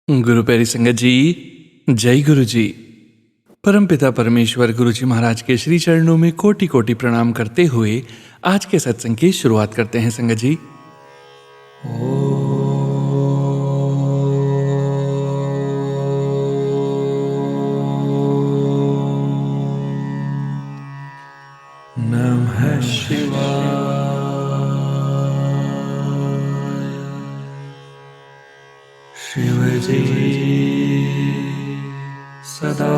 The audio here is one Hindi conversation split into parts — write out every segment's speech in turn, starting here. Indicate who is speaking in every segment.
Speaker 1: गुरु प्यारी संगत जी, जय गुरु जी। परमपिता परमेश्वर गुरु जी महाराज के श्री चरणों में कोटि कोटि प्रणाम करते हुए आज के सत्संग की शुरुआत करते हैं संगत जी। नमः शिवाय। शिव जी सदा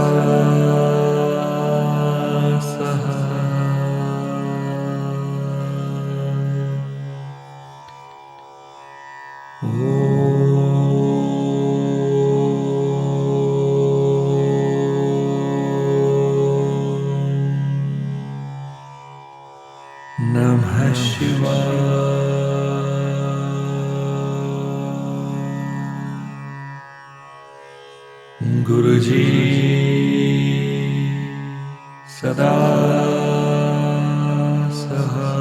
Speaker 1: नमः शिवाय। गुरु जी सदा सहाय।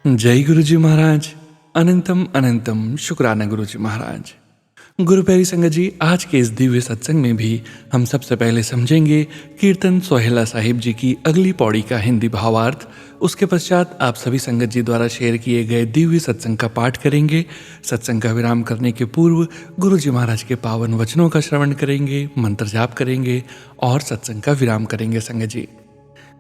Speaker 1: जय गुरु जी महाराज। अनंतम अनंतम शुक्राना गुरु जी महाराज। गुरु प्यारी संगत जी, आज के इस दिव्य सत्संग में भी हम सबसे पहले समझेंगे कीर्तन सोहेला साहिब जी की अगली पौड़ी का हिंदी भावार्थ। उसके पश्चात आप सभी संगत जी द्वारा शेयर किए गए दिव्य सत्संग का पाठ करेंगे। सत्संग का विराम करने के पूर्व गुरु जी महाराज के पावन वचनों का श्रवण करेंगे, मंत्र जाप करेंगे और सत्संग का विराम करेंगे संगत जी।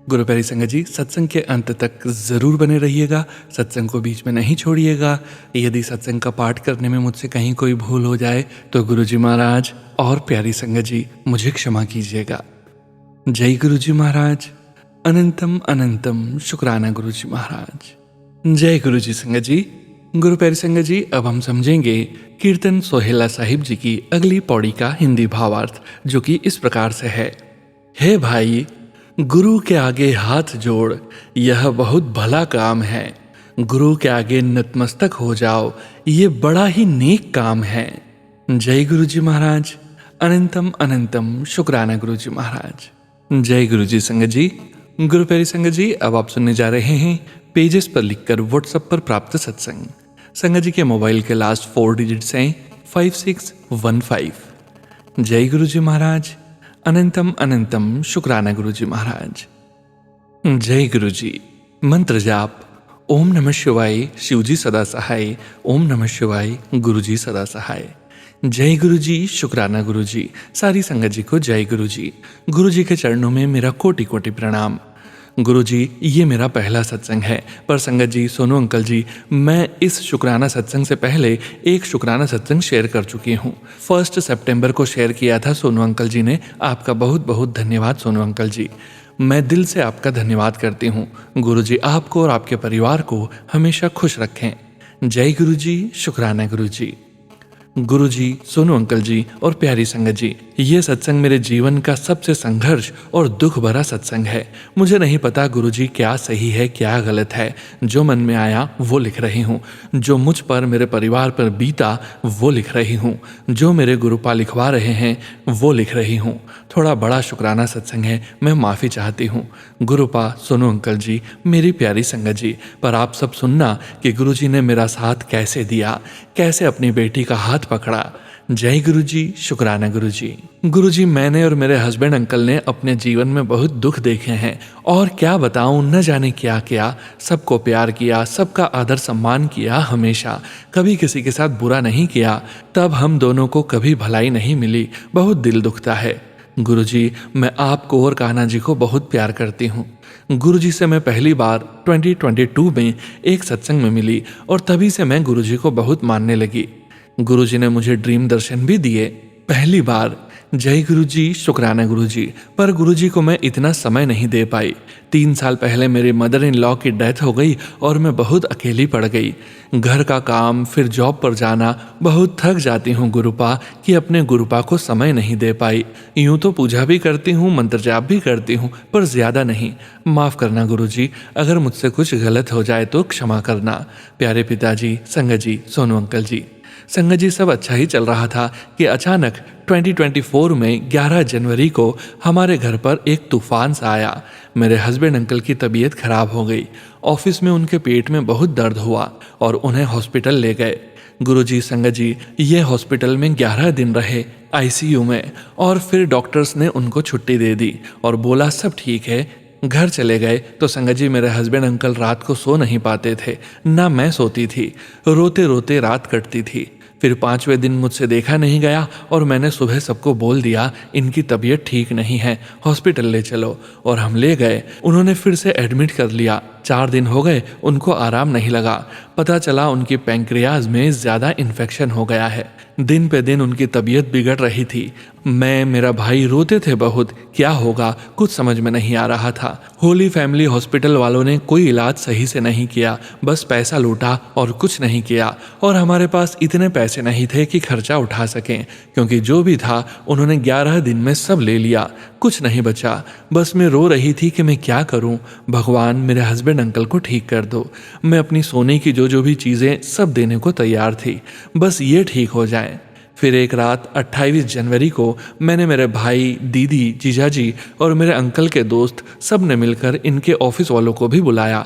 Speaker 1: गुरु प्यारी संगत जी, सत्संग के अंत तक जरूर बने रहिएगा, सत्संग को बीच में नहीं छोड़िएगा। यदि सत्संग का पाठ करने में मुझसे कहीं कोई भूल हो जाए तो गुरु जी महाराज और प्यारी संगत जी मुझे क्षमा कीजिएगा। जय गुरु जी महाराज। अनंतम अनंतम शुक्राना गुरु जी महाराज। जय गुरु जी संगत जी। गुरु प्यारी संगत जी, अब हम समझेंगे कीर्तन सोहेला साहिब जी की अगली पौड़ी का हिंदी भावार्थ, जो कि इस प्रकार से है। हे भाई, गुरु के आगे हाथ जोड़, यह बहुत भला काम है। गुरु के आगे नतमस्तक हो जाओ, ये बड़ा ही नेक काम है। जय गुरु जी महाराज। अनंतम अनंतम शुक्राना गुरु जी महाराज। जय गुरु जी संगत जी। गुरु प्यारी संगत जी, अब आप सुनने जा रहे हैं पेजेस पर लिखकर व्हाट्सएप पर प्राप्त सत्संग। संगत जी के मोबाइल के लास्ट 4 डिजिट्स हैं 5615। जय गुरु जी महाराज। अनंतम अनंतम शुक्राना गुरु जी महाराज। जय गुरु जी। मंत्र जाप। ओम नमः शिवाय, शिव जी सदा सहाय। ओम नमः शिवाय, गुरु जी सदा सहाय। जय गुरु जी, शुक्राना गुरु जी। सारी संगत जी को जय गुरु जी। गुरु जी के चरणों में मेरा कोटि कोटि प्रणाम। गुरु जी, ये मेरा पहला सत्संग है, पर संगत जी, सोनू अंकल जी, मैं इस शुक्राना सत्संग से पहले एक शुक्राना सत्संग शेयर कर चुकी हूँ। 1 सितंबर को शेयर किया था सोनू अंकल जी ने। आपका बहुत बहुत धन्यवाद सोनू अंकल जी। मैं दिल से आपका धन्यवाद करती हूँ। गुरु जी आपको और आपके परिवार को हमेशा खुश रखें। जय गुरु जी, शुक्राना गुरु जी। गुरु जी, सोनू अंकल जी और प्यारी संगत जी, ये सत्संग मेरे जीवन का सबसे संघर्ष और दुख भरा सत्संग है। मुझे नहीं पता गुरु जी क्या सही है क्या गलत है। जो मन में आया वो लिख रही हूँ। जो मुझ पर, मेरे परिवार पर बीता वो लिख रही हूँ। जो मेरे गुरुपा लिखवा रहे हैं वो लिख रही हूँ। थोड़ा बड़ा शुक्राना सत्संग है, मैं माफ़ी चाहती हूँ। गुरुपा, सोनू अंकल जी, मेरी प्यारी संगत जी, पर आप सब सुनना कि गुरु जी ने मेरा साथ कैसे दिया, कैसे अपनी बेटी का हाथ पकड़ा। जय गुरु जी, शुक्राना गुरु जी। गुरु जी, मैंने और मेरे हस्बैंड अंकल ने अपने जीवन में बहुत दुख देखे हैं और क्या बताऊं, न जाने क्या क्या। सबको प्यार किया, सबका आदर सम्मान किया हमेशा, कभी किसी के साथ बुरा नहीं किया। तब हम दोनों को कभी भलाई नहीं मिली। बहुत दिल दुखता है। गुरु जी, मैं आपको और कान्हा जी को बहुत प्यार करती हूँ। गुरु जी से मैं पहली बार 2022 में एक सत्संग में मिली और तभी से मैं गुरु जी को बहुत मानने लगी। गुरु जी ने मुझे ड्रीम दर्शन भी दिए पहली बार। जय गुरु जी, शुक्राना गुरु जी। पर गुरु जी को मैं इतना समय नहीं दे पाई। 3 साल पहले मेरे मदर इन लॉ की डेथ हो गई और मैं बहुत अकेली पड़ गई। घर का काम, फिर जॉब पर जाना, बहुत थक जाती हूँ गुरुपा कि अपने गुरुपा को समय नहीं दे पाई। यूं तो पूजा भी करती हूँ, मंत्र जाप भी करती हूँ, पर ज्यादा नहीं। माफ करना गुरु जी, अगर मुझसे कुछ गलत हो जाए तो क्षमा करना। प्यारे पिताजी, संगत जी, सोनू अंकल जी, संगत जी सब अच्छा ही चल रहा था कि अचानक 2024 में 11 जनवरी को हमारे घर पर एक तूफान सा आया। मेरे हस्बैंड अंकल की तबीयत खराब हो गई। ऑफिस में उनके पेट में बहुत दर्द हुआ और उन्हें हॉस्पिटल ले गए। गुरुजी, संगत जी, ये हॉस्पिटल में 11 दिन रहे आईसीयू में, और फिर डॉक्टर्स ने उनको छुट्टी दे दी और बोला सब ठीक है, घर चले गए। तो संगत जी, मेरे हस्बैंड अंकल रात को सो नहीं पाते थे, ना मैं सोती थी, रोते रोते रात कटती थी। फिर 5वें दिन मुझसे देखा नहीं गया और मैंने सुबह सबको बोल दिया इनकी तबीयत ठीक नहीं है, हॉस्पिटल ले चलो, और हम ले गए। उन्होंने फिर से एडमिट कर लिया। 4 दिन हो गए, उनको आराम नहीं लगा। पता चला उनकी पैंक्रियाज में ज़्यादा इन्फेक्शन हो गया है। दिन पे दिन उनकी तबीयत बिगड़ रही थी। मैं, मेरा भाई रोते थे बहुत, क्या होगा कुछ समझ में नहीं आ रहा था। होली फैमिली हॉस्पिटल वालों ने कोई इलाज सही से नहीं किया, बस पैसा लूटा और कुछ नहीं किया। और हमारे पास इतने पैसे नहीं थे कि खर्चा उठा सकें, क्योंकि जो भी था उन्होंने 11 दिन में सब ले लिया, कुछ नहीं बचा। बस मैं रो रही थी कि मैं क्या करूं। भगवान, मेरे हस्बैंड अंकल को ठीक कर दो। मैं अपनी सोने की जो भी चीज़ें सब देने को तैयार थी, बस ये ठीक हो जाए। फिर एक रात 28 जनवरी को मैंने मेरे भाई, दीदी, जीजाजी और मेरे अंकल के दोस्त सब ने मिलकर इनके ऑफिस वालों को भी बुलाया।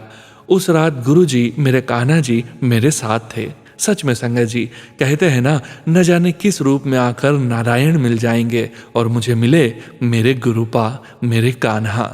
Speaker 1: उस रात गुरुजी, मेरे कान्हा जी मेरे साथ थे। सच में संगत जी, कहते हैं ना, न जाने किस रूप में आकर नारायण मिल जाएंगे, और मुझे मिले मेरे गुरुपा, मेरे कान्हा।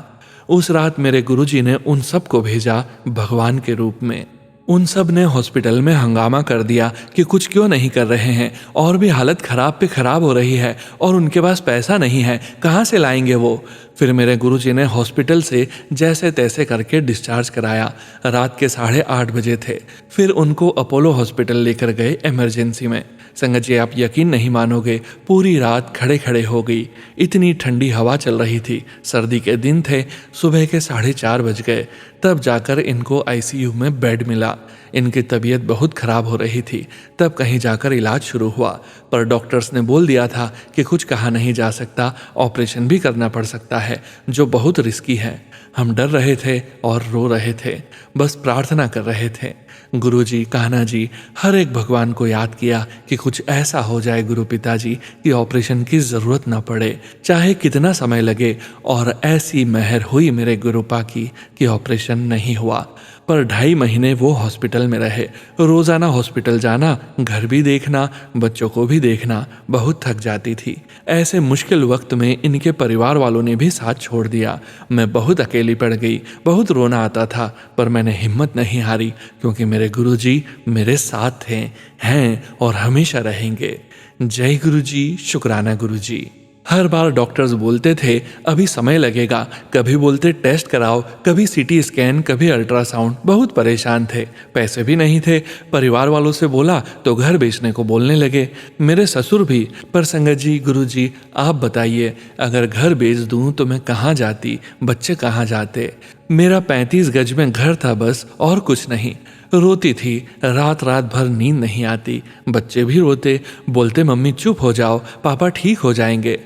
Speaker 1: उस रात मेरे गुरुजी ने उन सब को भेजा भगवान के रूप में। उन सब ने हॉस्पिटल में हंगामा कर दिया कि कुछ क्यों नहीं कर रहे हैं, और भी हालत खराब पे खराब हो रही है, और उनके पास पैसा नहीं है, कहाँ से लाएंगे वो। फिर मेरे गुरुजी ने हॉस्पिटल से जैसे तैसे करके डिस्चार्ज कराया। रात के 8:30 बजे थे। फिर उनको अपोलो हॉस्पिटल लेकर गए इमरजेंसी में। संगत जी, आप यकीन नहीं मानोगे, पूरी रात खड़े खड़े हो गई। इतनी ठंडी हवा चल रही थी, सर्दी के दिन थे। सुबह के 4:30 बज गए, तब जाकर इनको आईसीयू में बेड मिला। इनकी तबीयत बहुत खराब हो रही थी। तब कहीं जाकर इलाज शुरू हुआ, पर डॉक्टर्स ने बोल दिया था कि कुछ कहा नहीं जा सकता, ऑपरेशन भी करना पड़ सकता है, जो बहुत रिस्की है। हम डर रहे थे और रो रहे थे, बस प्रार्थना कर रहे थे। गुरुजी, कान्हा जी, हर एक भगवान को याद किया कि कुछ ऐसा हो जाए गुरु पिताजी कि ऑपरेशन की ज़रूरत ना पड़े, चाहे कितना समय लगे। और ऐसी मेहर हुई मेरे गुरुपा की कि ऑपरेशन नहीं हुआ। पर 2.5 महीने वो हॉस्पिटल में रहे। रोज़ाना हॉस्पिटल जाना, घर भी देखना, बच्चों को भी देखना, बहुत थक जाती थी। ऐसे मुश्किल वक्त में इनके परिवार वालों ने भी साथ छोड़ दिया। मैं बहुत अकेली पड़ गई, बहुत रोना आता था, पर मैंने हिम्मत नहीं हारी, क्योंकि मेरे गुरुजी मेरे साथ थे, हैं और हमेशा रहेंगे। जय गुरुजी, शुक्राना गुरुजी। हर बार डॉक्टर्स बोलते थे अभी समय लगेगा, कभी बोलते टेस्ट कराओ, कभी सीटी स्कैन, कभी अल्ट्रासाउंड। बहुत परेशान थे, पैसे भी नहीं थे। परिवार वालों से बोला तो घर बेचने को बोलने लगे, मेरे ससुर भी। पर संगत जी, गुरुजी, आप बताइए, अगर घर बेच दूं तो मैं कहाँ जाती, बच्चे कहाँ जाते। मेरा 35 गज में घर था बस, और कुछ नहीं। रोती थी, रात रात भर नींद नहीं आती। बच्चे भी रोते, बोलते मम्मी चुप हो जाओ, पापा ठीक हो जाएंगे।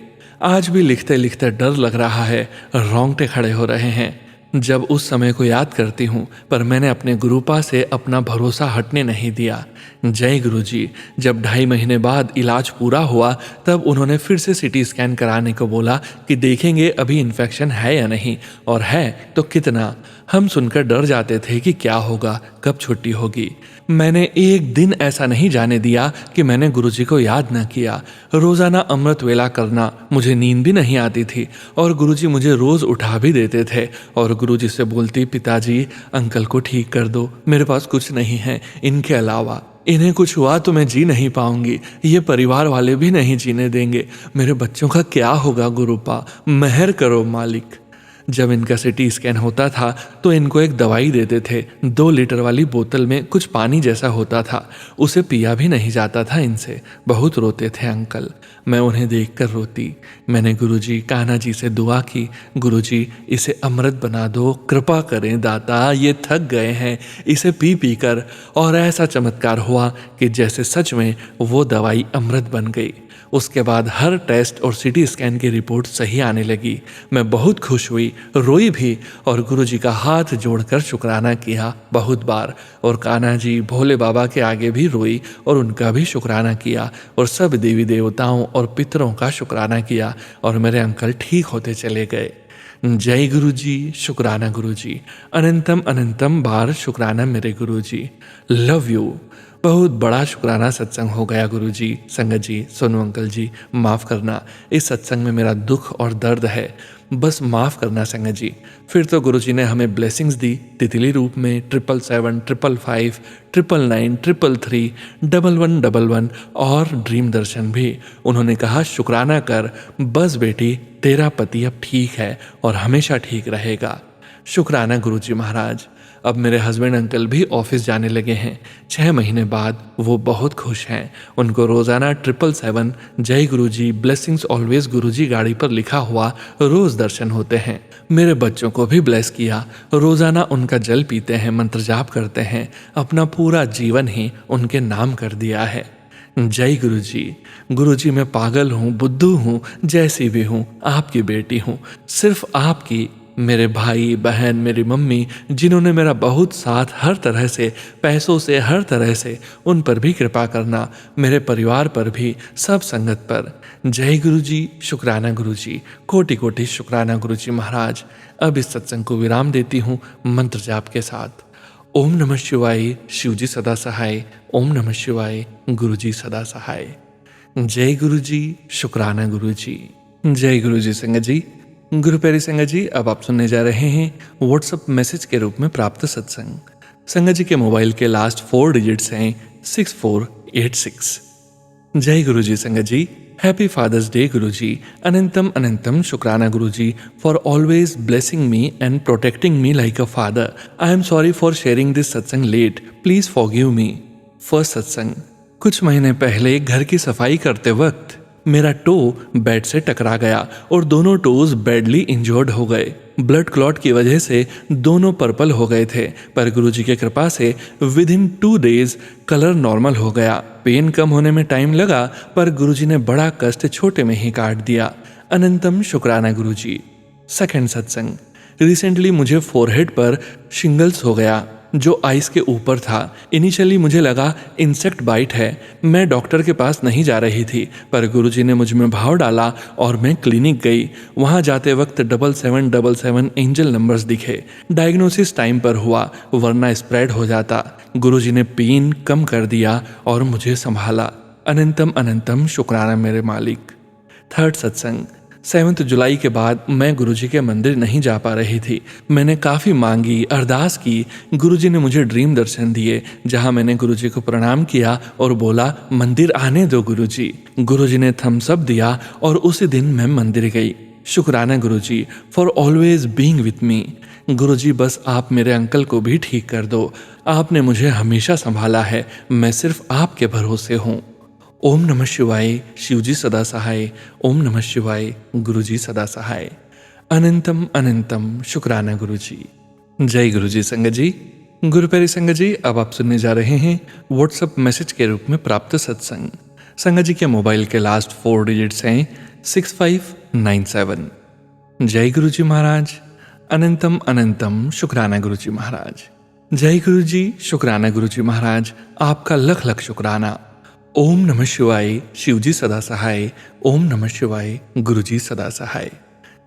Speaker 1: आज भी लिखते लिखते डर लग रहा है, रोंगटे खड़े हो रहे हैं जब उस समय को याद करती हूँ। पर मैंने अपने गुरुपा से अपना भरोसा हटने नहीं दिया। जय गुरुजी। जब 2.5 महीने बाद इलाज पूरा हुआ, तब उन्होंने फिर से सीटी स्कैन कराने को बोला कि देखेंगे अभी इन्फेक्शन है या नहीं, और है तो कितना। हम सुनकर डर जाते थे कि क्या होगा, कब छुट्टी होगी। मैंने एक दिन ऐसा नहीं जाने दिया कि मैंने गुरुजी को याद न किया। रोज़ाना अमृत वेला करना, मुझे नींद भी नहीं आती थी, और गुरुजी मुझे रोज़ उठा भी देते थे। और गुरुजी से बोलती, पिताजी अंकल को ठीक कर दो, मेरे पास कुछ नहीं है इनके अलावा। इन्हें कुछ हुआ तो मैं जी नहीं पाऊंगी, ये परिवार वाले भी नहीं जीने देंगे। मेरे बच्चों का क्या होगा गुरुपा, मेहर करो मालिक। जब इनका सीटी स्कैन होता था तो इनको एक दवाई देते थे, 2 लीटर वाली बोतल में कुछ पानी जैसा होता था, उसे पिया भी नहीं जाता था इनसे। बहुत रोते थे अंकल, मैं उन्हें देखकर रोती। मैंने गुरुजी, कान्हा जी से दुआ की, गुरुजी इसे अमृत बना दो, कृपा करें दाता, ये थक गए हैं, इसे पी पी कर। और ऐसा चमत्कार हुआ कि जैसे सच में वो दवाई अमृत बन गई। उसके बाद हर टेस्ट और सीटी स्कैन की रिपोर्ट सही आने लगी। मैं बहुत खुश हुई रोई भी और गुरुजी का हाथ जोड़कर शुक्राना किया बहुत बार। और कान्हा जी भोले बाबा के आगे भी रोई और उनका भी शुक्राना किया और सब देवी देवताओं और पितरों का शुक्राना किया और मेरे अंकल ठीक होते चले गए। जय गुरुजी, शुक्राना गुरुजी, अनंतम अनंतम बार शुक्राना मेरे गुरुजी, लव यू। बहुत बड़ा शुक्राना सत्संग हो गया गुरुजी। संगत जी, सोनू अंकल जी, माफ़ करना, इस सत्संग में मेरा दुख और दर्द है, बस माफ़ करना संगत जी। फिर तो गुरुजी ने हमें ब्लेसिंग्स दी तितली रूप में 777, 555, 999, 333, 1111 और ड्रीम दर्शन भी। उन्होंने कहा शुक्राना कर, बस बेटी तेरा पति अब ठीक है और हमेशा ठीक रहेगा। शुक्राना गुरुजी महाराज। अब मेरे हस्बैंड अंकल भी ऑफिस जाने लगे हैं 6 महीने बाद। वो बहुत खुश हैं। उनको रोज़ाना 777 जय गुरुजी, ब्लेसिंग्स ऑलवेज गुरुजी गाड़ी पर लिखा हुआ रोज़ दर्शन होते हैं। मेरे बच्चों को भी ब्लेस किया, रोज़ाना उनका जल पीते हैं, मंत्र जाप करते हैं, अपना पूरा जीवन ही उनके नाम कर दिया है। जय गुरुजी। गुरुजी मैं पागल हूँ, बुद्धू हूँ, जैसी भी हूँ, आपकी बेटी हूँ, सिर्फ आपकी। मेरे भाई बहन, मेरी मम्मी, जिन्होंने मेरा बहुत साथ हर तरह से, पैसों से, हर तरह से, उन पर भी कृपा करना, मेरे परिवार पर भी, सब संगत पर। जय गुरुजी, शुक्राना गुरुजी, कोटि कोटि शुक्राना गुरुजी महाराज। अब इस सत्संग को विराम देती हूँ मंत्र जाप के साथ। ओम नमः शिवाय, शिवजी सदा सहाय। ओम नमः शिवाय, गुरुजी सदा सहाय। जय गुरुजी, शुक्राना गुरुजी। जय गुरुजी संगत जी। गुरु प्यारी संगत जी, अब आप सुनने जा रहे हैं व्हाट्सएप मैसेज के रूप में प्राप्त सत्संग। संगत जी के मोबाइल के लास्ट 4 डिजिट्स हैं 6486। जय गुरुजी संगत जी। Happy father's day Guruji. अनंतम अनंतम शुक्राना Guruji for always blessing me and protecting me like a father. I am sorry for sharing this satsang late, please forgive me. First satsang. कुछ महीने पहले घर की सफाई करते वक्त मेरा टो बेड से टकरा गया और दोनों टोज बैडली इंजर्ड हो गए। ब्लड क्लॉट की वजह से दोनों पर्पल हो गए थे, पर गुरुजी की कृपा से with in 2 days colour normal हो गया। पेन कम होने में टाइम लगा, पर गुरुजी ने बड़ा कष्ट छोटे में ही काट दिया। अनंतम शुक्राना गुरुजी। सेकंड सत्संग। रिसेंटली मुझे फोरहेड पर शिंगल्स हो गया जो आइस के ऊपर था। इनिशियली मुझे लगा इंसेक्ट बाइट है। मैं डॉक्टर के पास नहीं जा रही थी, पर गुरुजी ने मुझ में भाव डाला और मैं क्लिनिक गई। वहां जाते वक्त 7777 एंजल नंबर्स दिखे। डायग्नोसिस टाइम पर हुआ, वरना स्प्रेड हो जाता। गुरुजी ने पेन कम कर दिया और मुझे संभाला। अनंतम अनंतम शुक्राना मेरे मालिक। थर्ड सत्संग। 7 जुलाई के बाद मैं गुरुजी के मंदिर नहीं जा पा रही थी। मैंने काफ़ी मांगी, अरदास की। गुरुजी ने मुझे ड्रीम दर्शन दिए, जहां मैंने गुरुजी को प्रणाम किया और बोला मंदिर आने दो गुरुजी। गुरुजी ने थम्स अप दिया और उसी दिन मैं मंदिर गई। शुक्राना Guruji for always being with me. Guruji बस आप मेरे अंकल को भी ठीक कर दो। आपने मुझे हमेशा संभाला है, मैं सिर्फ आपके भरोसे हूँ। ओम नमः शिवाय, शिवजी सदा सहाय। ओम नमः शिवाय, गुरुजी सदा सहाय। अनंतम अनंतम शुक्राना गुरुजी। जय गुरुजी संगत जी। गुरु प्यारी संगत जी, अब आप सुनने जा रहे हैं व्हाट्सएप मैसेज के रूप में प्राप्त सत्संग। संगत जी के मोबाइल के लास्ट 4 डिजिट्स हैं 6597। जय गुरुजी महाराज। अनंतम अनंतम शुक्राना गुरुजी महाराज। जय गुरुजी, शुक्राना गुरुजी महाराज, आपका लख लख शुक्राना। ओम नमः शिवाय, शिवजी सदा सहाय। ओम नमः शिवाय, गुरुजी सदा सहाय।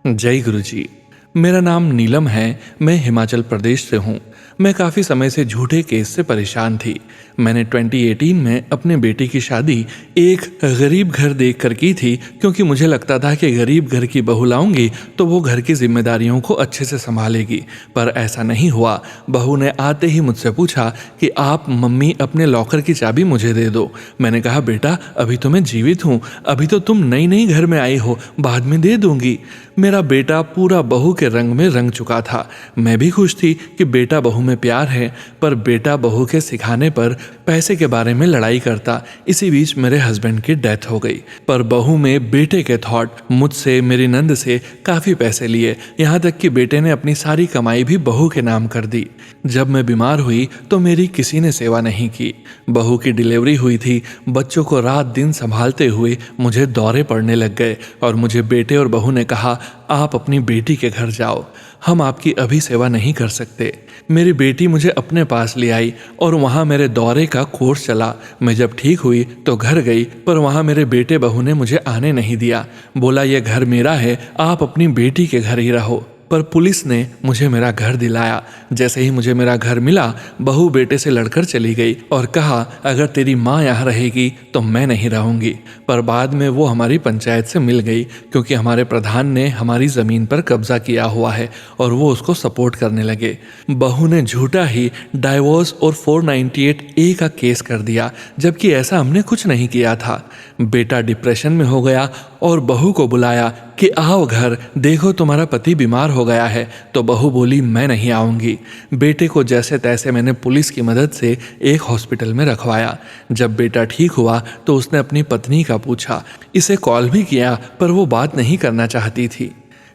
Speaker 1: जय गुरुजी। मेरा नाम नीलम है, मैं हिमाचल प्रदेश से हूँ। मैं काफ़ी समय से झूठे केस से परेशान थी। मैंने 2018 में अपने बेटे की शादी एक गरीब घर देखकर की थी, क्योंकि मुझे लगता था कि गरीब घर की बहू लाऊंगी तो वो घर की जिम्मेदारियों को अच्छे से संभालेगी, पर ऐसा नहीं हुआ। बहू ने आते ही मुझसे पूछा कि आप मम्मी अपने लॉकर की चाबी मुझे दे दो। मैंने कहा बेटा अभी तो मैं जीवित हूँ, अभी तो तुम नई नई घर में आई हो, बाद में दे दूंगी। मेरा बेटा पूरा बहू के रंग में रंग चुका था। मैं भी खुश थी कि बेटा बहू में प्यार है, पर बेटा बहू के सिखाने पर पैसे के बारे में लड़ाई करता। इसी बीच मेरे हस्बैंड की डेथ हो गई, पर बहू में बेटे के थॉट मुझसे, मेरी नंद से काफ़ी पैसे लिए, यहाँ तक कि बेटे ने अपनी सारी कमाई भी बहू के नाम कर दी। जब मैं बीमार हुई तो मेरी किसी ने सेवा नहीं की। बहू की डिलीवरी हुई थी, बच्चों को रात दिन संभालते हुए मुझे दौरे पड़ने लग गए और मुझे बेटे और बहू ने कहा, आप अपनी बेटी के घर जाओ, हम आपकी अभी सेवा नहीं कर सकते। मेरी बेटी मुझे अपने पास ले आई और वहाँ मेरे दौरे का कोर्स चला। मैं जब ठीक हुई तो घर गई, पर वहाँ मेरे बेटे बहू ने मुझे आने नहीं दिया। बोला, ये घर मेरा है, आप अपनी बेटी के घर ही रहो। पर पुलिस ने मुझे मेरा घर दिलाया। जैसे ही मुझे मेरा घर मिला, बहू बेटे से लड़कर चली गई और कहा, अगर तेरी माँ यहाँ रहेगी तो मैं नहीं रहूँगी। पर बाद में वो हमारी पंचायत से मिल गई, क्योंकि हमारे प्रधान ने हमारी ज़मीन पर कब्जा किया हुआ है और वो उसको सपोर्ट करने लगे। बहू ने झूठा ही डाइवोर्स और 498A का केस कर दिया, जबकि ऐसा हमने कुछ नहीं किया था। बेटा डिप्रेशन में हो गया और बहू को बुलाया कि आओ घर, देखो तुम्हारा पति बीमार हो गया है। तो बहू बोली, मैं नहीं आऊँगी। बेटे को जैसे तैसे मैंने पुलिस की मदद से एक हॉस्पिटल में रखवाया। जब बेटा ठीक हुआ तो उसने अपनी पत्नी का पूछा, इसे कॉल भी किया, पर वो बात नहीं करना चाहती थी।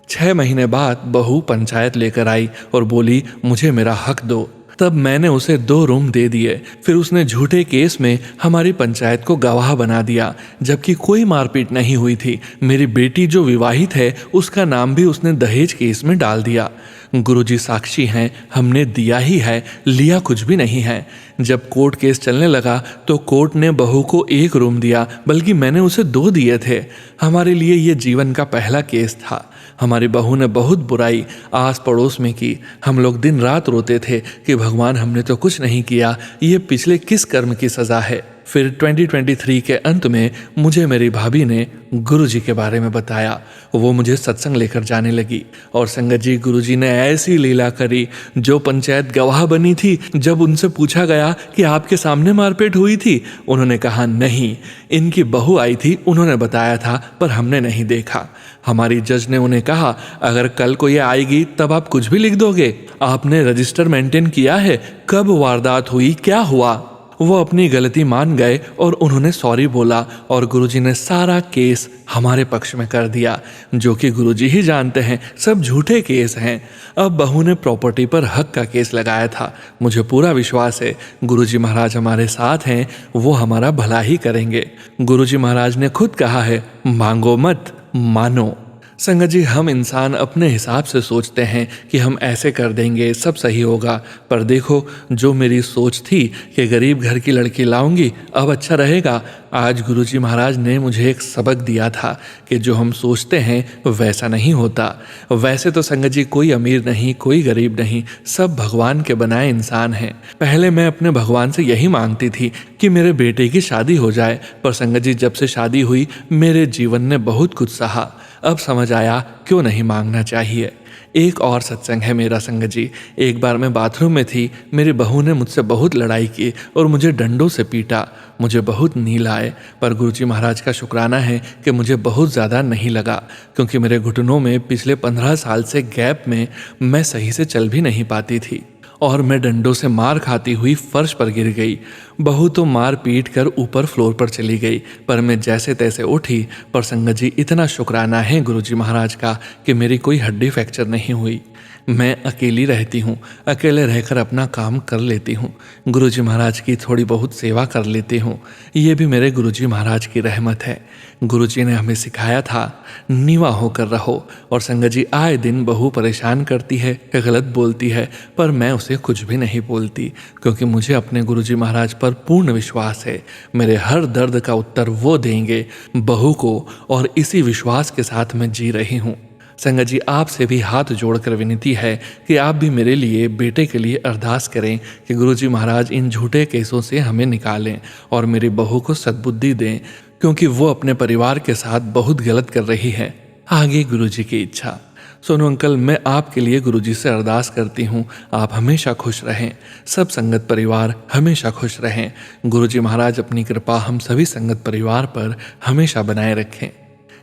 Speaker 1: 6 महीने बाद बहू पंचायत लेकर आई और बोली, मुझे मेरा हक दो। तब मैंने उसे 2 रूम दे दिए। फिर उसने झूठे केस में हमारी पंचायत को गवाह बना दिया, जबकि कोई मारपीट नहीं हुई थी। मेरी बेटी जो विवाहित है, उसका नाम भी उसने दहेज केस में डाल दिया। गुरुजी साक्षी हैं, हमने दिया ही है, लिया कुछ भी नहीं है। जब कोर्ट केस चलने लगा तो कोर्ट ने बहू को 1 रूम दिया, बल्कि मैंने उसे 2 दिए थे। हमारे लिए ये जीवन का पहला केस था। हमारी बहू ने बहुत बुराई आस पड़ोस में की। हम लोग दिन रात रोते थे कि भगवान, हमने तो कुछ नहीं किया, ये पिछले किस कर्म की सज़ा है। फिर 2023 के अंत में मुझे मेरी भाभी ने गुरुजी के बारे में बताया। वो मुझे सत्संग लेकर जाने लगी और संगत जी, गुरुजी ने ऐसी लीला करी। जो पंचायत गवाह बनी थी, जब उनसे पूछा गया कि आपके सामने मारपीट हुई थी, उन्होंने कहा नहीं, इनकी बहू आई थी, उन्होंने बताया था, पर हमने नहीं देखा। हमारी जज ने उन्हें कहा, अगर कल को ये आएगी तब आप कुछ भी लिख दोगे? आपने रजिस्टर मेंटेन किया है? कब वारदात हुई, क्या हुआ? वो अपनी गलती मान गए और उन्होंने सॉरी बोला और गुरुजी ने सारा केस हमारे पक्ष में कर दिया, जो कि गुरुजी ही जानते हैं सब झूठे केस हैं। अब बहू ने प्रॉपर्टी पर हक का केस लगाया था। मुझे पूरा विश्वास है गुरुजी महाराज हमारे साथ हैं, वो हमारा भला ही करेंगे। गुरुजी महाराज ने खुद कहा है, मांगो मत, मानो। संगत जी, हम इंसान अपने हिसाब से सोचते हैं कि हम ऐसे कर देंगे, सब सही होगा। पर देखो, जो मेरी सोच थी कि गरीब घर की लड़की लाऊंगी, अब अच्छा रहेगा, आज गुरुजी महाराज ने मुझे एक सबक दिया था कि जो हम सोचते हैं वैसा नहीं होता। वैसे तो संगत जी, कोई अमीर नहीं, कोई गरीब नहीं, सब भगवान के बनाए इंसान हैं। पहले मैं अपने भगवान से यही मांगती थी कि मेरे बेटे की शादी हो जाए, पर संगत जी, जब से शादी हुई मेरे जीवन ने बहुत कुछ सहा। अब समझ आया क्यों नहीं मांगना चाहिए। एक और सत्संग है मेरा संगत जी। एक बार मैं बाथरूम में थी, मेरी बहू ने मुझसे बहुत लड़ाई की और मुझे डंडों से पीटा। मुझे बहुत नींद आए, पर गुरुजी महाराज का शुक्राना है कि मुझे बहुत ज़्यादा नहीं लगा, क्योंकि मेरे घुटनों में पिछले 15 साल से गैप में मैं सही से चल भी नहीं पाती थी और मैं डंडों से मार खाती हुई फर्श पर गिर गई। बहू तो मार पीट कर ऊपर फ्लोर पर चली गई, पर मैं जैसे तैसे उठी। पर संगत जी, इतना शुक्राना है गुरुजी महाराज का कि मेरी कोई हड्डी फ्रैक्चर नहीं हुई। मैं अकेली रहती हूँ, अकेले रहकर अपना काम कर लेती हूँ, गुरुजी महाराज की थोड़ी बहुत सेवा कर लेती हूँ। ये भी मेरे गुरुजी महाराज की रहमत है। गुरुजी ने हमें सिखाया था, नीवा होकर रहो। और संगत जी, आए दिन बहू परेशान करती है, गलत बोलती है, पर मैं उसे कुछ भी नहीं बोलती, क्योंकि मुझे अपने गुरुजी महाराज पर पूर्ण विश्वास है। मेरे हर दर्द का उत्तर वो देंगे बहू को, और इसी विश्वास के साथ मैं जी रही हूँ। संगत जी, आपसे भी हाथ जोड़कर विनती है कि आप भी मेरे लिए, बेटे के लिए अरदास करें कि गुरुजी महाराज इन झूठे केसों से हमें निकालें और मेरी बहू को सद्बुद्धि दें, क्योंकि वो अपने परिवार के साथ बहुत गलत कर रही है। आगे गुरुजी की इच्छा। सोनू अंकल, मैं आपके लिए गुरुजी से अरदास करती हूँ, आप हमेशा खुश रहें, सब संगत परिवार हमेशा खुश रहें। गुरुजी महाराज अपनी कृपा हम सभी संगत परिवार पर हमेशा बनाए रखें।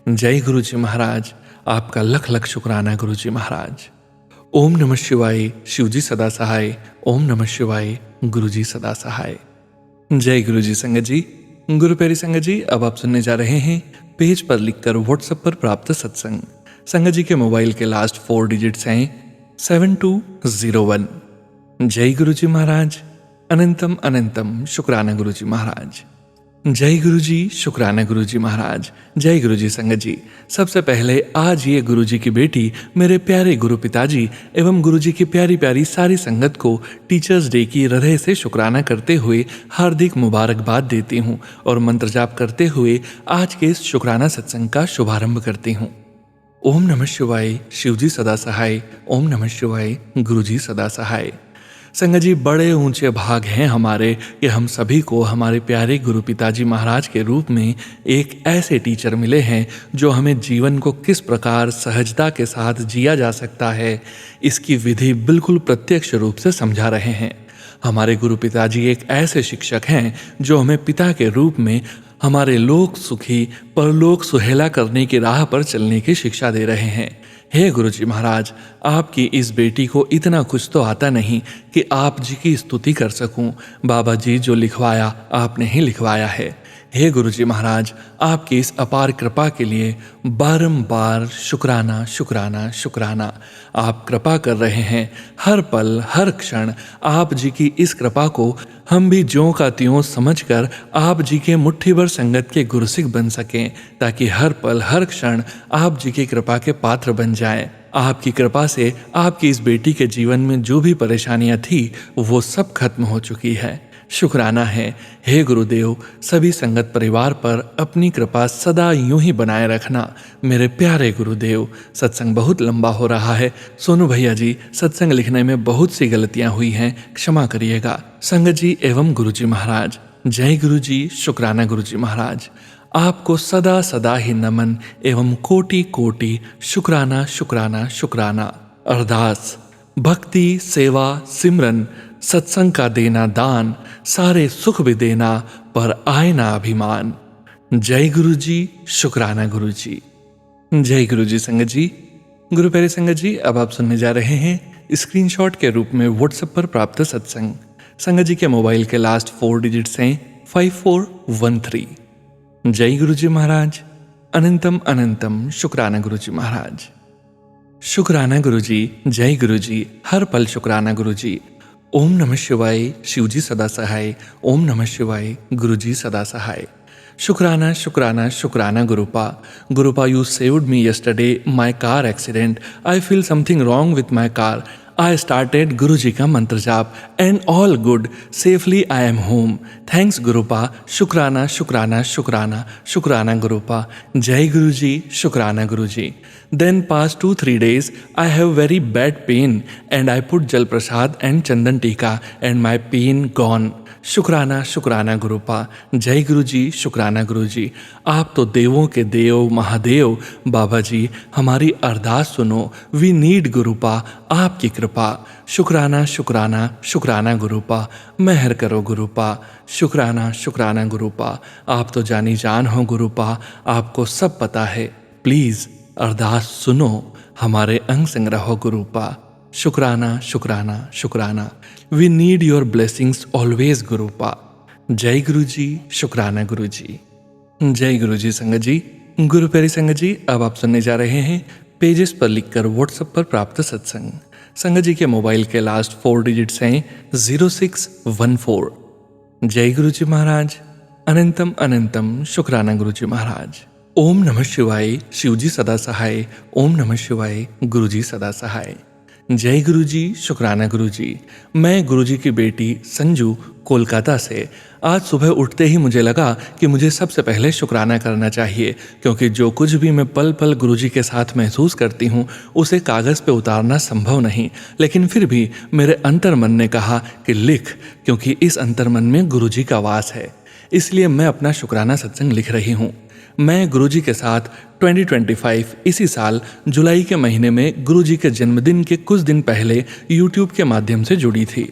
Speaker 1: जय गुरुजी महाराज। आपका लख लख शुक्राना गुरुजी महाराज। ओम नमः शिवाय, शिवजी सदा सहाय। ओम नमः शिवाय, गुरुजी सदा सहाय। जय गुरुजी संगत जी। गुरु प्यारी संगत जी, अब आप सुनने जा रहे हैं पेज पर लिखकर व्हाट्सएप पर प्राप्त सत्संग। संगत जी के मोबाइल के लास्ट 4 डिजिट्स हैं 7201। जय गुरुजी महाराज, अनंतम अनंतम शुक्राना गुरुजी महाराज। जय गुरुजी, शुक्राना गुरुजी महाराज। जय गुरुजी संगत जी। सबसे पहले आज ये गुरुजी की बेटी मेरे प्यारे गुरु पिताजी एवं गुरुजी की प्यारी प्यारी सारी संगत को टीचर्स डे की हृदय से शुक्राना करते हुए हार्दिक मुबारकबाद देती हूँ और मंत्र जाप करते हुए आज के इस शुक्राना सत्संग का शुभारंभ करती हूँ। ओम नमः शिवाय, शिवजी सदा सहाय। ओम नमः शिवाय, गुरुजी सदा सहाय। संगत जी, बड़े ऊंचे भाग हैं हमारे कि हम सभी को हमारे प्यारे गुरु पिताजी महाराज के रूप में एक ऐसे टीचर मिले हैं जो हमें जीवन को किस प्रकार सहजता के साथ जिया जा सकता है इसकी विधि बिल्कुल प्रत्यक्ष रूप से समझा रहे हैं। हमारे गुरु पिताजी एक ऐसे शिक्षक हैं जो हमें पिता के रूप में हमारे लोक सुखी परलोक सुहेला करने की राह पर चलने की शिक्षा दे रहे हैं। हे गुरुजी महाराज, आपकी इस बेटी को इतना कुछ तो आता नहीं कि आप जी की स्तुति कर सकूं। बाबा जी जो लिखवाया आपने ही लिखवाया है। हे गुरुजी महाराज, आपकी इस अपार कृपा के लिए बारंबार शुक्राना शुक्राना शुक्राना। आप कृपा कर रहे हैं हर पल हर क्षण। आप जी की इस कृपा को हम भी ज्यों का त्यों समझकर आप जी के मुट्ठी भर संगत के गुरुसिख बन सकें, ताकि हर पल हर क्षण आप जी की कृपा के पात्र बन जाएं। आपकी कृपा से आपकी इस बेटी के जीवन में जो भी परेशानियां थी वो सब खत्म हो चुकी है। शुक्राना है। हे गुरुदेव, सभी संगत परिवार पर अपनी कृपा सदा यूं ही बनाए रखना। मेरे प्यारे गुरुदेव, सत्संग बहुत लंबा हो रहा है। सोनू भैया जी, सत्संग लिखने में बहुत सी गलतियां हुई हैं, क्षमा करिएगा। संगत जी एवं गुरुजी महाराज। जय गुरुजी, शुक्राना गुरुजी महाराज। आपको सदा सदा ही नमन एवं कोटि कोटि शुक्राना शुक्राना शुक्राना। अरदास, भक्ति सेवा सिमरन सत्संग का देना दान, सारे सुख भी देना पर आए ना अभिमान। जय गुरुजी, शुक्राना गुरुजी। जय गुरुजी संगत जी। गुरु प्यारे संगत जी, अब आप सुनने जा रहे हैं स्क्रीनशॉट के रूप में व्हाट्सएप पर प्राप्त सत्संग। संगत जी के मोबाइल के लास्ट 4 डिजिट्स हैं 5413। जय गुरुजी महाराज, अनंतम अनंतम शुक्राना गुरुजी महाराज। शुक्राना गुरुजी, जय गुरुजी, हर पल शुक्राना गुरुजी। ओम नमः शिवाय, शिवजी सदा सहाय। ओम नमः शिवाय, गुरुजी सदा सहाय। शुक्राना शुक्राना शुक्राना गुरुपा। गुरुपा, you saved me yesterday my car accident. I feel something wrong with my car. I started गुरुजी का मंत्र जाप and all good. Safely I am home. Thanks गुरुपा। शुक्राना शुक्राना शुक्राना शुक्राना गुरुपा। जय गुरुजी, शुक्राना गुरुजी। Then past 2-3 days I have very bad pain and I put jal prasad and chandan tika and my pain gone. शुक्राना शुक्राना गुरुपा। जय गुरुजी, शुक्राना गुरुजी। आप तो देवों के देव महादेव। बाबा जी, हमारी अरदास सुनो। वी नीड गुरुपा आपकी कृपा। शुक्राना शुक्राना शुक्राना गुरुपा। मेहर करो गुरुपा। शुक्राना शुक्राना गुरुपा। आप तो जानी जान हो गुरुपा, आपको सब पता है। प्लीज अरदास सुनो, हमारे अंग संग रहो गुरुपा। शुक्राना शुक्राना शुक्राना। We need your blessings always गुरुपा। जय गुरुजी, शुक्राना गुरुजी। जय गुरुजी संगत जी। गुरु प्यारी संगत जी, अब आप सुनने जा रहे हैं पेजेस पर लिखकर व्हाट्सएप पर प्राप्त सत्संग। संगत जी के मोबाइल के लास्ट 4 डिजिट्स हैं 0614। जय गुरुजी महाराज, अनंतम अनंतम शुक्राना गुरुजी महाराज। ओम नमः शिवाय, शिवजी सदा सहाय। ओम नमः शिवाय, गुरुजी सदा सहाय। जय गुरुजी, शुक्राना गुरुजी। मैं गुरुजी की बेटी संजू कोलकाता से। आज सुबह उठते ही मुझे लगा कि मुझे सबसे पहले शुक्राना करना चाहिए, क्योंकि जो कुछ भी मैं पल पल गुरुजी के साथ महसूस करती हूँ उसे कागज़ पे उतारना संभव नहीं, लेकिन फिर भी मेरे अंतर्मन ने कहा कि लिख, क्योंकि इस अंतर्मन में गुरुजी का वास है। इसलिए मैं अपना शुक्राना सत्संग लिख रही हूँ। मैं गुरुजी के साथ 2025 इसी साल जुलाई के महीने में गुरुजी के जन्मदिन के कुछ दिन पहले YouTube के माध्यम से जुड़ी थी।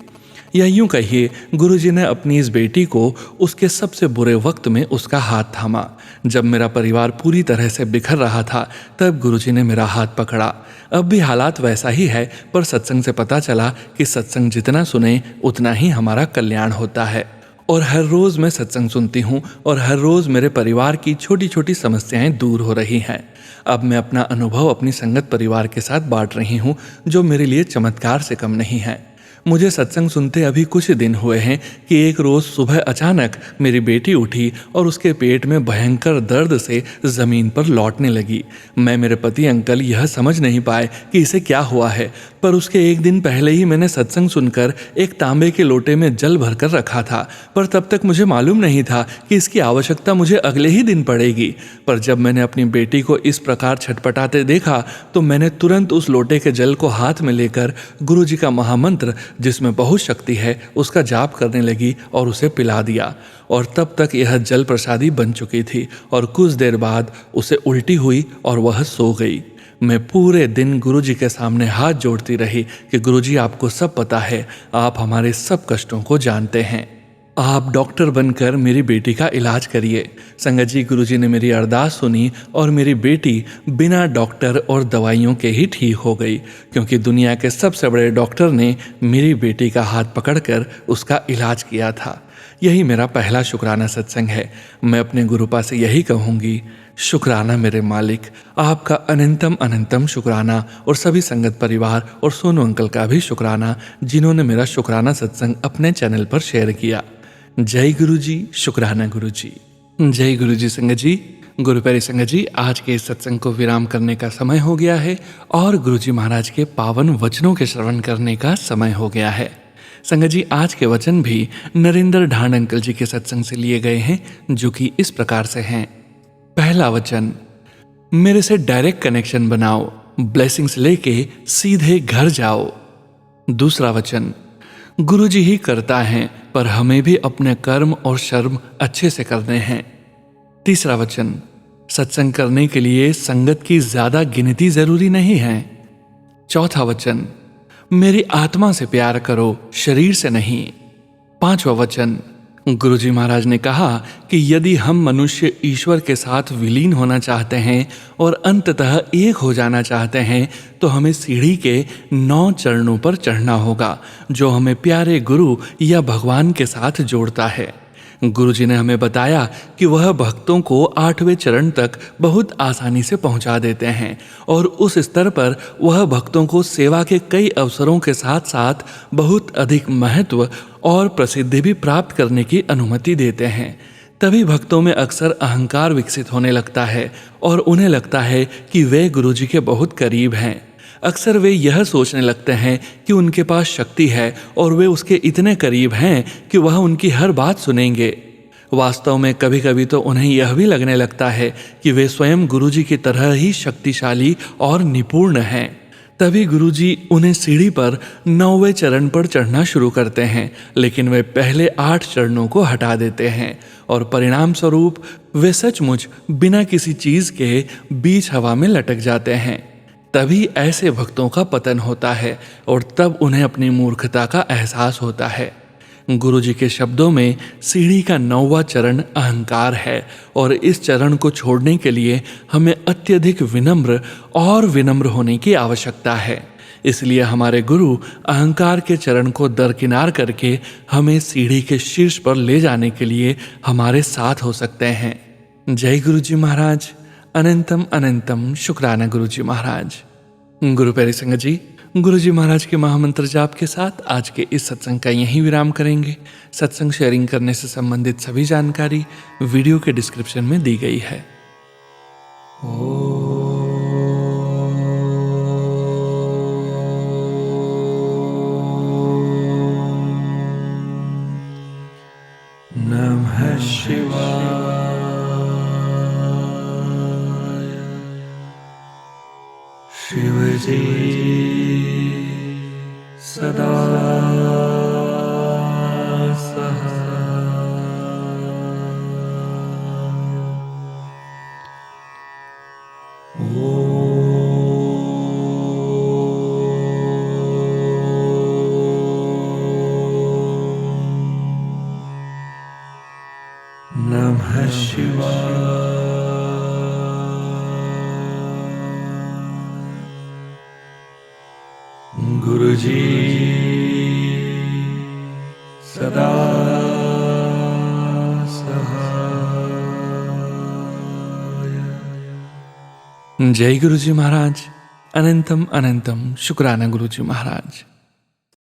Speaker 1: या यूं कहिए, गुरुजी ने अपनी इस बेटी को उसके सबसे बुरे वक्त में उसका हाथ थामा। जब मेरा परिवार पूरी तरह से बिखर रहा था, तब गुरुजी ने मेरा हाथ पकड़ा। अब भी हालात वैसा ही है, पर सत्संग से पता चला कि सत्संग जितना सुने उतना ही हमारा कल्याण होता है। और हर रोज मैं सत्संग सुनती हूँ और हर रोज मेरे परिवार की छोटी छोटी समस्याएं दूर हो रही हैं। अब मैं अपना अनुभव अपनी संगत परिवार के साथ बांट रही हूँ, जो मेरे लिए चमत्कार से कम नहीं है। मुझे सत्संग सुनते अभी कुछ दिन हुए हैं कि एक रोज सुबह अचानक मेरी बेटी उठी और उसके पेट में भयंकर दर्द से जमीन पर लौटने लगी। मैं मेरे पति अंकल यह समझ नहीं पाए कि इसे क्या हुआ है, पर उसके एक दिन पहले ही मैंने सत्संग सुनकर एक तांबे के लोटे में जल भरकर रखा था, पर तब तक मुझे मालूम नहीं था कि इसकी आवश्यकता मुझे अगले ही दिन पड़ेगी। पर जब मैंने अपनी बेटी को इस प्रकार छटपटाते देखा, तो मैंने तुरंत उस लोटे के जल को हाथ में लेकर गुरुजी का महामंत्र, जिसमें बहुत शक्ति है, उसका जाप करने लगी और उसे पिला दिया। और तब तक यह जल प्रसादी बन चुकी थी और कुछ देर बाद उसे उल्टी हुई और वह सो गई। मैं पूरे दिन गुरुजी के सामने हाथ जोड़ती रही कि गुरुजी, आपको सब पता है, आप हमारे सब कष्टों को जानते हैं, आप डॉक्टर बनकर मेरी बेटी का इलाज करिए। संगत जी, गुरुजी ने मेरी अरदास सुनी और मेरी बेटी बिना डॉक्टर और दवाइयों के ही ठीक हो गई, क्योंकि दुनिया के सबसे बड़े डॉक्टर ने मेरी बेटी का हाथ पकड़कर उसका इलाज किया था। यही मेरा पहला शुक्राना सत्संग है। मैं अपने गुरुपा से यही कहूँगी, शुक्राना मेरे मालिक, आपका अनंतम अनंतम शुक्राना। और सभी संगत परिवार और सोनू अंकल का भी शुक्राना, जिन्होंने मेरा शुक्राना सत्संग अपने चैनल पर शेयर किया। जय गुरुजी, शुक्राना गुरुजी। जय गुरुजी। संगत जी, गुरु प्यारी संगत जी, आज के इस सत्संग को विराम करने का समय हो गया है और गुरुजी महाराज के पावन वचनों के श्रवण करने का समय हो गया है। संगत जी, आज के वचन भी नरेंद्र ढांड अंकल जी के सत्संग से लिए गए हैं, जो कि इस प्रकार से हैं। पहला वचन, मेरे से डायरेक्ट कनेक्शन बनाओ, ब्लेसिंग्स लेके सीधे घर जाओ। दूसरा वचन, गुरुजी ही करता है, पर हमें भी अपने कर्म और शर्म अच्छे से करने हैं। तीसरा वचन, सत्संग करने के लिए संगत की ज्यादा गिनती जरूरी नहीं है। चौथा वचन, मेरी आत्मा से प्यार करो, शरीर से नहीं। पांचवा वचन, गुरुजी महाराज ने कहा कि यदि हम मनुष्य ईश्वर के साथ विलीन होना चाहते हैं और अंततः एक हो जाना चाहते हैं, तो हमें सीढ़ी के 9 चरणों पर चढ़ना होगा, जो हमें प्यारे गुरु या भगवान के साथ जोड़ता है। गुरुजी ने हमें बताया कि वह भक्तों को 8वें चरण तक बहुत आसानी से पहुंचा देते हैं और उस स्तर पर वह भक्तों को सेवा के कई अवसरों के साथ साथ बहुत अधिक महत्व और प्रसिद्धि भी प्राप्त करने की अनुमति देते हैं। तभी भक्तों में अक्सर अहंकार विकसित होने लगता है और उन्हें लगता है कि वे गुरुजी के बहुत करीब हैं। अक्सर वे यह सोचने लगते हैं कि उनके पास शक्ति है और वे उसके इतने करीब हैं कि वह उनकी हर बात सुनेंगे। वास्तव में कभी कभी तो उन्हें यह भी लगने लगता है कि वे स्वयं गुरुजी की तरह ही शक्तिशाली और निपुण हैं। तभी गुरुजी उन्हें सीढ़ी पर 9वें चरण पर चढ़ना शुरू करते हैं, लेकिन वे पहले 8 चरणों को हटा देते हैं और परिणाम स्वरूप वे सचमुच बिना किसी चीज के बीच हवा में लटक जाते हैं। तभी ऐसे भक्तों का पतन होता है और तब उन्हें अपनी मूर्खता का एहसास होता है। गुरुजी के शब्दों में सीढ़ी का 9वां चरण अहंकार है और इस चरण को छोड़ने के लिए हमें अत्यधिक विनम्र होने की आवश्यकता है। इसलिए हमारे गुरु अहंकार के चरण को दरकिनार करके हमें सीढ़ी के शीर्ष पर ले जाने के लिए हमारे साथ हो सकते हैं। जय गुरुजी महाराज। अनंतम अनंतम शुक्राना गुरुजी महाराज। गुरु प्यारी संगत जी, गुरुजी महाराज के महामंत्र जाप के साथ आज के इस सत्संग का यहीं विराम करेंगे। सत्संग शेयरिंग करने से संबंधित सभी जानकारी वीडियो के डिस्क्रिप्शन में दी गई है। नमः शिवाय। शिवजी सदा गुरुजी सदा सहाय। जय गुरुजी महाराज। अनंतम अनंतम शुक्राना गुरुजी महाराज।